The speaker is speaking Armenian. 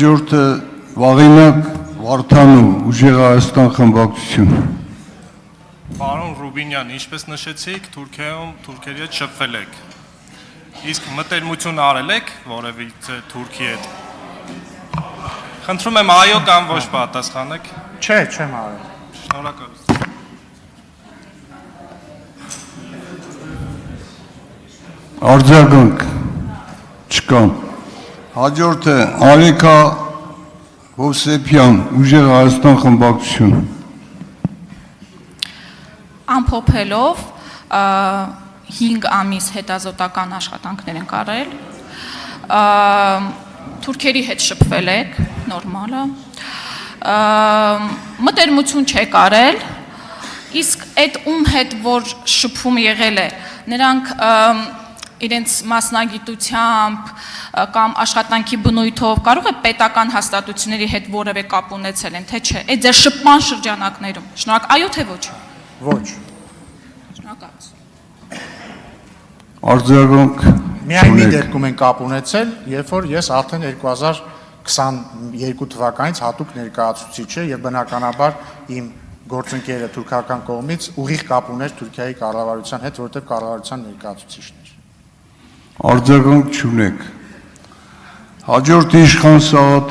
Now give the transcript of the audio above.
Հաջորդը Վաղինակ Վարդանու Ուժեղ Հայաստան խմբակցություն։ Պարոն Ռուբինյան, ինչպես նշեցիք, Թուրքիայում թուրքերի հետ շփվել եք։ Իսկ մտերմություն արել եք որևիցե Թուրքի հետ։ Խնդրում եմ այո կամ ոչ պատասխանեք։ Չէ, չեմ արել։ Շնորհակալություն։ Արձագանք չկա։ Հաջորդը Արեգա Հովսեփյան Ուժեղ Հայաստան խմբակցություն։ Ամփոփելով 5 ամիս հետազոտական աշխատանքներ են արել, թուրքերի հետ շփվել եք, նորմալ է, մտերմություն չեք արել, իսկ այդ ում հետ որ շփում եղել է, նրանք իրենց մասնագիտությամբ կամ աշխատանքի բնույթով կարող է պետական հաստատությունների հետ որևէ կապ ունեցել են, թե չէ, այդ ձեր շփման շրջանակներում, այո թե ոչ։ Ոչ։ Շնորհակալություն։ Արձագանք Միայն մի դեպքում են կապ ունեցել, երբ որ ես արդեն 2022 թվականից հատուկ ներկայացուցիչ եմ եւ բնականաբար իմ գործընկերը թուրքական կողմից ուղիղ կապ ուներ Թուրքիայի կառավարության հետ, որովհետեւ կառավարության ներկայացուցիչն էր։ Արձագանք չունեք։ Հաջորդ իշխան Սաղաթ